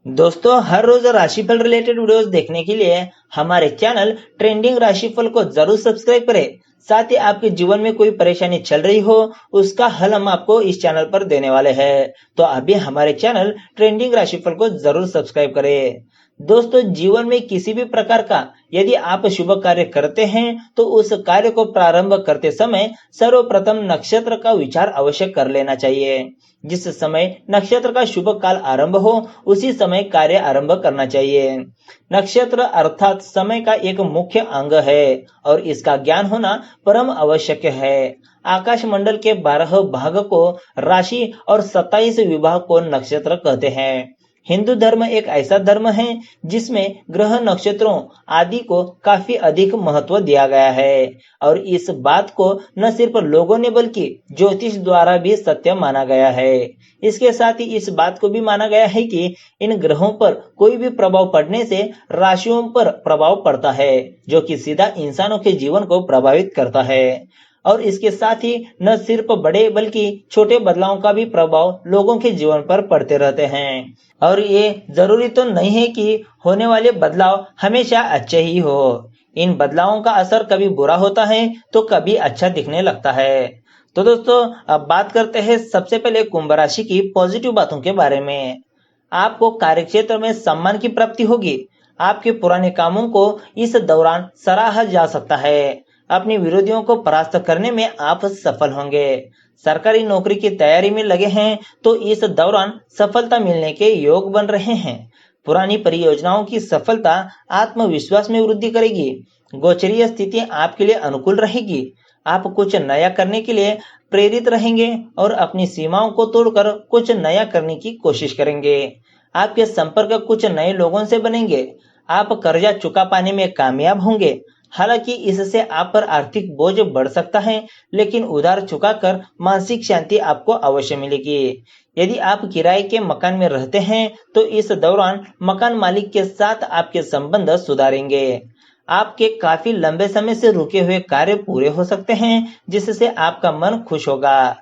दोस्तों, हर रोज राशिफल related videos देखने के लिए हमारे चैनल ट्रेंडिंग राशिफल को जरूर सब्सक्राइब करें। साथ ही आपके जीवन में कोई परेशानी चल रही हो, उसका हल हम आपको इस चैनल पर देने वाले हैं। तो अभी हमारे चैनल ट्रेंडिंग राशिफल को जरूर सब्सक्राइब करें। दोस्तों, जीवन में किसी भी प्रकार का यदि आप शुभ कार्य करते हैं तो उस कार्य को प्रारंभ करते समय सर्वप्रथम नक्षत्र का विचार अवश्य कर लेना चाहिए। जिस समय नक्षत्र का शुभ काल आरंभ हो उसी समय कार्य आरंभ करना चाहिए। नक्षत्र अर्थात समय का एक मुख्य अंग है और इसका ज्ञान होना परम आवश्यक है। आकाश मंडल के 12 भाग को राशि और 27 विभाग को नक्षत्र कहते हैं। हिंदू धर्म एक ऐसा धर्म है जिसमें ग्रह नक्षत्रों आदि को काफी अधिक महत्व दिया गया है और इस बात को न सिर्फ लोगों ने बल्कि ज्योतिष द्वारा भी सत्य माना गया है। इसके साथ ही इस बात को भी माना गया है कि इन ग्रहों पर कोई भी प्रभाव पड़ने से राशियों पर प्रभाव पड़ता है, जो कि सीधा इंसानों के जीवन को प्रभावित करता है। और इसके साथ ही न सिर्फ बड़े बल्कि छोटे बदलावों का भी प्रभाव लोगों के जीवन पर पड़ते रहते हैं। और ये जरूरी तो नहीं है कि होने वाले बदलाव हमेशा अच्छे ही हो। इन बदलावों का असर कभी बुरा होता है तो कभी अच्छा दिखने लगता है। तो दोस्तों, अब बात करते हैं सबसे पहले कुंभ राशि की पॉजिटिव बातों के बारे में। आपको कार्यक्षेत्र में सम्मान की प्राप्ति होगी। आपके पुराने कामों को इस दौरान सराहा जा सकता है। अपने विरोधियों को परास्त करने में आप सफल होंगे। सरकारी नौकरी की तैयारी में लगे हैं तो इस दौरान सफलता मिलने के योग बन रहे हैं। पुरानी परियोजनाओं की सफलता आत्मविश्वास में वृद्धि करेगी। गोचरीय स्थिति आपके लिए अनुकूल रहेगी। आप कुछ नया करने के लिए प्रेरित रहेंगे और अपनी सीमाओं को तोड़कर कुछ नया करने की कोशिश करेंगे। आपके संपर्क कुछ नए लोगों से बनेंगे। आप कर्जा चुका पाने में कामयाब होंगे। हालांकि इससे आप पर आर्थिक बोझ बढ़ सकता है, लेकिन उधार चुकाकर मानसिक शांति आपको अवश्य मिलेगी। यदि आप किराए के मकान में रहते हैं तो इस दौरान मकान मालिक के साथ आपके संबंध सुधारेंगे। आपके काफी लंबे समय से रुके हुए कार्य पूरे हो सकते हैं, जिससे आपका मन खुश होगा।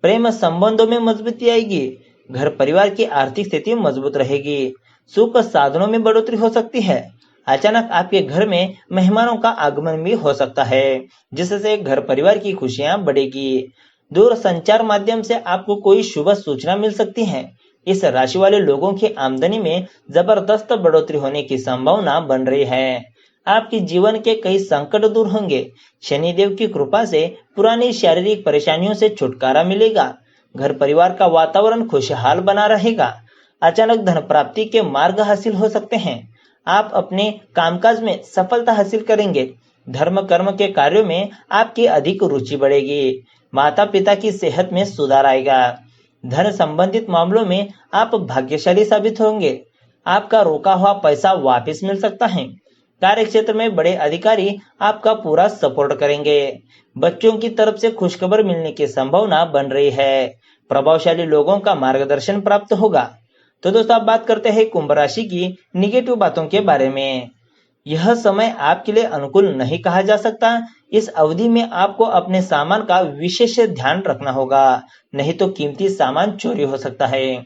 प्रेम संबंधों में मजबूती आएगी। घर परिवार की आर्थिक स्थिति मजबूत रहेगी। सुख साधनों में बढ़ोतरी हो सकती है। अचानक आपके घर में मेहमानों का आगमन भी हो सकता है, जिससे घर परिवार की खुशियां बढ़ेगी। दूर संचार माध्यम से आपको कोई शुभ सूचना मिल सकती है। इस राशि वाले लोगों की आमदनी में जबरदस्त बढ़ोतरी होने की संभावना बन रही है। आपके जीवन के कई संकट दूर होंगे। शनिदेव की कृपा से पुरानी शारीरिक परेशानियों से छुटकारा मिलेगा। घर परिवार का वातावरण खुशहाल बना रहेगा। अचानक धन प्राप्ति के मार्ग हासिल हो सकते हैं। आप अपने कामकाज में सफलता हासिल करेंगे। धर्म कर्म के कार्यों में आपकी अधिक रुचि बढ़ेगी। माता पिता की सेहत में सुधार आएगा। धन संबंधित मामलों में आप भाग्यशाली साबित होंगे। आपका रोका हुआ पैसा वापस मिल सकता है। कार्य क्षेत्र में बड़े अधिकारी आपका पूरा सपोर्ट करेंगे। बच्चों की तरफ से खुशखबर मिलने की संभावना बन रही है। प्रभावशाली लोगों का मार्गदर्शन प्राप्त होगा। तो दोस्तों, आप बात करते हैं कुंभ राशि की निगेटिव बातों के बारे में। यह समय आपके लिए अनुकूल नहीं कहा जा सकता। इस अवधि में आपको अपने सामान का विशेष ध्यान रखना होगा, नहीं तो कीमती सामान चोरी हो सकता है।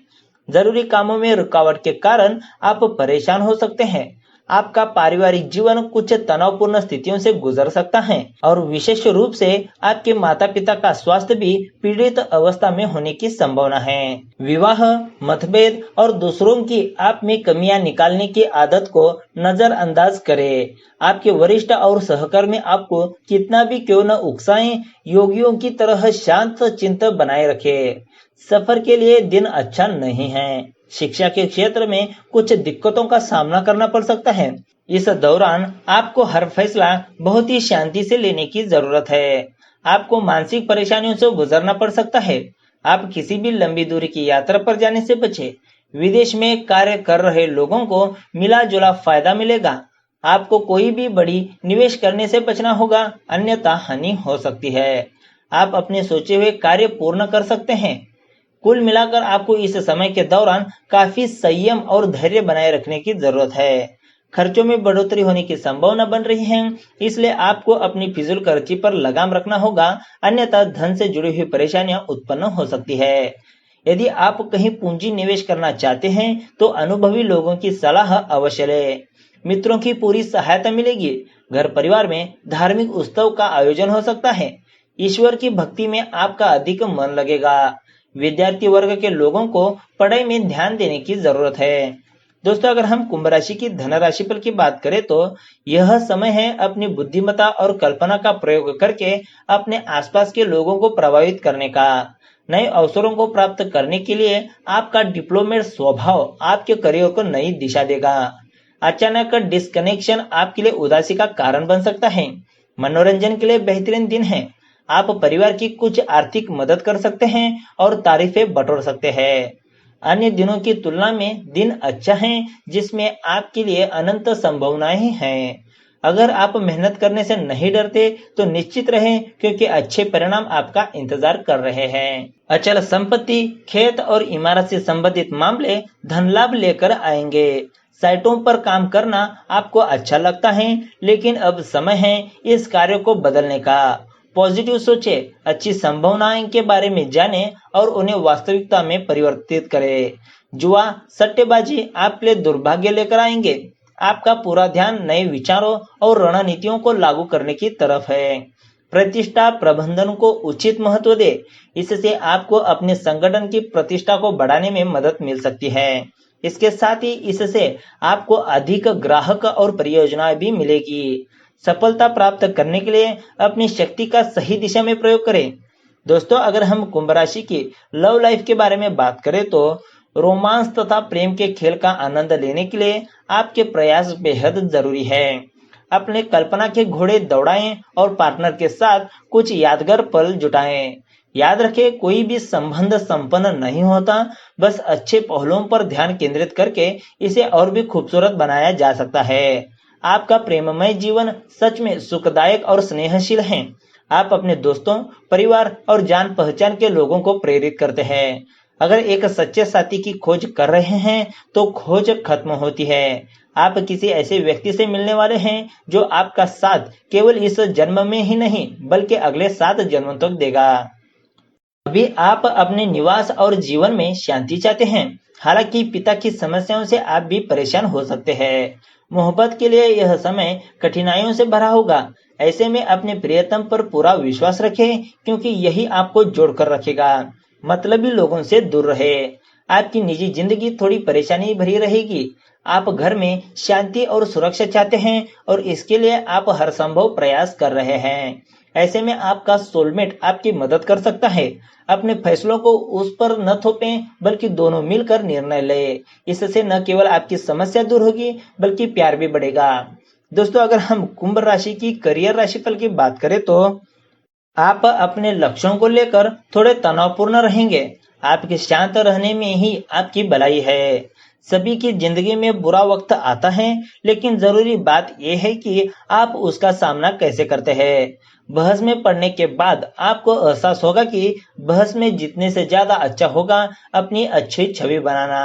जरूरी कामों में रुकावट के कारण आप परेशान हो सकते हैं। आपका पारिवारिक जीवन कुछ तनावपूर्ण स्थितियों से गुजर सकता है और विशेष रूप से आपके माता पिता का स्वास्थ्य भी पीड़ित अवस्था में होने की संभावना है। विवाह, मतभेद और दूसरों की आप में कमियां निकालने की आदत को नजरअंदाज करें। आपके वरिष्ठ और सहकर्मी आपको कितना भी क्यों न उकसाएं, योगियों की तरह शांत चित्त बनाए रखें। सफर के लिए दिन अच्छा नहीं है। शिक्षा के क्षेत्र में कुछ दिक्कतों का सामना करना पड़ सकता है। इस दौरान आपको हर फैसला बहुत ही शांति से लेने की जरूरत है। आपको मानसिक परेशानियों से गुजरना पड़ सकता है। आप किसी भी लंबी दूरी की यात्रा पर जाने से बचें। विदेश में कार्य कर रहे लोगों को मिला जुला फायदा मिलेगा। आपको कोई भी बड़ी निवेश करने से बचना होगा, अन्यथा हानि हो सकती है। आप अपने सोचे हुए कार्य पूर्ण कर सकते हैं। कुल मिलाकर आपको इस समय के दौरान काफी संयम और धैर्य बनाए रखने की जरूरत है। खर्चों में बढ़ोतरी होने की संभावना बन रही है, इसलिए आपको अपनी फिजूल खर्ची पर लगाम रखना होगा, अन्यथा धन से जुड़ी हुई परेशानियां उत्पन्न हो सकती है। यदि आप कहीं पूंजी निवेश करना चाहते हैं तो अनुभवी लोगों की सलाह अवश्य लें। मित्रों की पूरी सहायता मिलेगी। घर परिवार में धार्मिक उत्सव का आयोजन हो सकता है। ईश्वर की भक्ति में आपका अधिक मन लगेगा। विद्यार्थी वर्ग के लोगों को पढ़ाई में ध्यान देने की जरूरत है। दोस्तों, अगर हम कुंभ राशि की धन राशिफल की बात करें तो यह समय है अपनी बुद्धिमत्ता और कल्पना का प्रयोग करके अपने आसपास के लोगों को प्रभावित करने का। नए अवसरों को प्राप्त करने के लिए आपका डिप्लोमेट स्वभाव आपके करियर को नई दिशा देगा। अचानक डिस्कनेक्शन आपके लिए उदासी का कारण बन सकता है। मनोरंजन के लिए बेहतरीन दिन है। आप परिवार की कुछ आर्थिक मदद कर सकते हैं और तारीफें बटोर सकते हैं। अन्य दिनों की तुलना में दिन अच्छा है जिसमें आपके लिए अनंत संभावनाएं हैं। अगर आप मेहनत करने से नहीं डरते तो निश्चित रहें क्योंकि अच्छे परिणाम आपका इंतजार कर रहे हैं। अचल संपत्ति, खेत और इमारत से संबंधित मामले धन लाभ लेकर आएंगे। साइटों पर काम करना आपको अच्छा लगता है, लेकिन अब समय है इस कार्य को बदलने का। पॉजिटिव सोचे, अच्छी संभावनाएं के बारे में जाने और उन्हें वास्तविकता में परिवर्तित करें। जुआ, सट्टेबाजी आपके लिए दुर्भाग्य लेकर आएंगे। आपका पूरा ध्यान नए विचारों और रणनीतियों को लागू करने की तरफ है। प्रतिष्ठा प्रबंधन को उचित महत्व दे, इससे आपको अपने संगठन की प्रतिष्ठा को बढ़ाने में मदद मिल सकती है। इसके साथ ही इससे आपको अधिक ग्राहक और परियोजनाएं भी मिलेगी। सफलता प्राप्त करने के लिए अपनी शक्ति का सही दिशा में प्रयोग करें। दोस्तों, अगर हम कुंभ राशि की लव लाइफ के बारे में बात करें तो रोमांस तथा प्रेम के खेल का आनंद लेने के लिए आपके प्रयास बेहद जरूरी है। अपने कल्पना के घोड़े दौड़ाएं और पार्टनर के साथ कुछ यादगार पल जुटाएं। याद रखें, कोई भी संबंध संपन्न नहीं होता, बस अच्छे पहलुओं पर ध्यान केंद्रित करके इसे और भी खूबसूरत बनाया जा सकता है। आपका प्रेममय जीवन सच में सुखदायक और स्नेहशील है। आप अपने दोस्तों, परिवार और जान पहचान के लोगों को प्रेरित करते हैं। अगर एक सच्चे साथी की खोज कर रहे हैं तो खोज खत्म होती है। आप किसी ऐसे व्यक्ति से मिलने वाले हैं जो आपका साथ केवल इस जन्म में ही नहीं बल्कि अगले 7 जन्मों तक देगा। अभी आप अपने निवास और जीवन में शांति चाहते हैं। हालांकि पिता की समस्याओं से आप भी परेशान हो सकते हैं। मोहब्बत के लिए यह समय कठिनाइयों से भरा होगा। ऐसे में अपने प्रियतम पर पूरा विश्वास रखें क्योंकि यही आपको जोड़कर रखेगा। मतलबी लोगों से दूर रहे। आपकी निजी जिंदगी थोड़ी परेशानी भरी रहेगी। आप घर में शांति और सुरक्षा चाहते हैं और इसके लिए आप हर संभव प्रयास कर रहे हैं। ऐसे में आपका सोलमेट आपकी मदद कर सकता है। अपने फैसलों को उस पर न थोपें बल्कि दोनों मिलकर निर्णय लें। इससे न केवल आपकी समस्या दूर होगी बल्कि प्यार भी बढ़ेगा। दोस्तों, अगर हम कुंभ राशि की करियर राशिफल की बात करें तो आप अपने लक्ष्यों को लेकर थोड़े तनावपूर्ण रहेंगे। आपके शांत रहने में ही आपकी भलाई है। सभी की जिंदगी में बुरा वक्त आता है, लेकिन जरूरी बात यह है कि आप उसका सामना कैसे करते हैं। बहस में पड़ने के बाद आपको एहसास होगा कि बहस में जीतने से ज्यादा अच्छा होगा अपनी अच्छी छवि बनाना।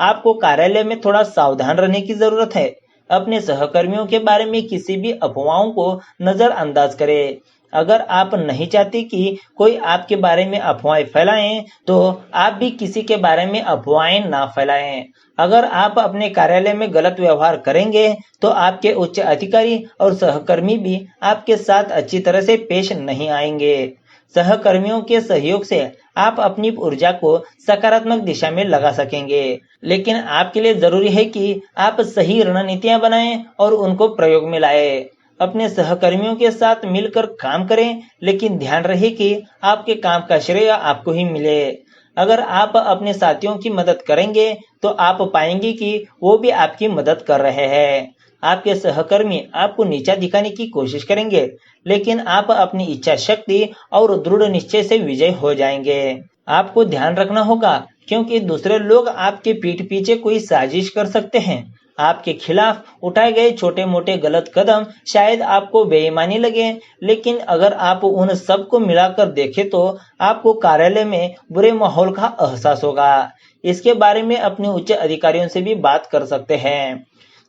आपको कार्यालय में थोड़ा सावधान रहने की जरूरत है। अपने सहकर्मियों के बारे में किसी भी अफवाहों को नजरअंदाज करें। अगर आप नहीं चाहते कि कोई आपके बारे में अफवाहें फैलाएं, तो आप भी किसी के बारे में अफवाहें ना फैलाएं। अगर आप अपने कार्यालय में गलत व्यवहार करेंगे, तो आपके उच्च अधिकारी और सहकर्मी भी आपके साथ अच्छी तरह से पेश नहीं आएंगे। सहकर्मियों के सहयोग से आप अपनी ऊर्जा को सकारात्मक दिशा में लगा सकेंगे, लेकिन आपके लिए जरूरी है कि आप सही रणनीतियां बनाएं और उनको प्रयोग में लाएं। अपने सहकर्मियों के साथ मिलकर काम करें, लेकिन ध्यान रहे कि आपके काम का श्रेय आपको ही मिले। अगर आप अपने साथियों की मदद करेंगे तो आप पाएंगे कि वो भी आपकी मदद कर रहे हैं। आपके सहकर्मी आपको नीचा दिखाने की कोशिश करेंगे, लेकिन आप अपनी इच्छा शक्ति और दृढ़ निश्चय से विजय हो जाएंगे। आपको ध्यान रखना होगा क्योंकि दूसरे लोग आपके पीठ पीछे कोई साजिश कर सकते हैं। आपके खिलाफ उठाए गए छोटे मोटे गलत कदम शायद आपको बेईमानी लगे, लेकिन अगर आप उन सब को मिलाकर देखें तो आपको कार्यालय में बुरे माहौल का एहसास होगा। इसके बारे में अपने उच्च अधिकारियों से भी बात कर सकते हैं।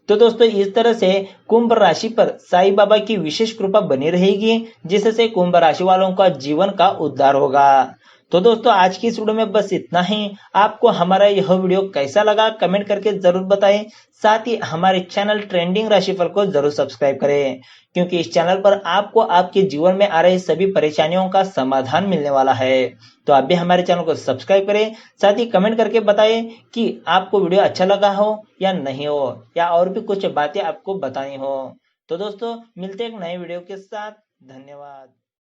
तो दोस्तों, इस तरह से कुंभ राशि पर साईं बाबा की विशेष कृपा बनी रहेगी, जिससे कुंभ राशि वालों का जीवन का उद्धार होगा। तो दोस्तों आज की इस वीडियो में बस इतना ही। आपको हमारा यह वीडियो कैसा लगा कमेंट करके जरूर बताएं। साथ ही हमारे चैनल ट्रेंडिंग राशिफल को जरूर सब्सक्राइब करें, क्योंकि इस चैनल पर आपको आपके जीवन में आ रही सभी परेशानियों का समाधान मिलने वाला है। तो आप भी हमारे चैनल को सब्सक्राइब करें, साथ ही कमेंट करके बताएं कि आपको वीडियो अच्छा लगा हो या नहीं हो, या और भी कुछ बातें आपको बतानी हो। तो दोस्तों मिलते हैं एक नए वीडियो के साथ। धन्यवाद।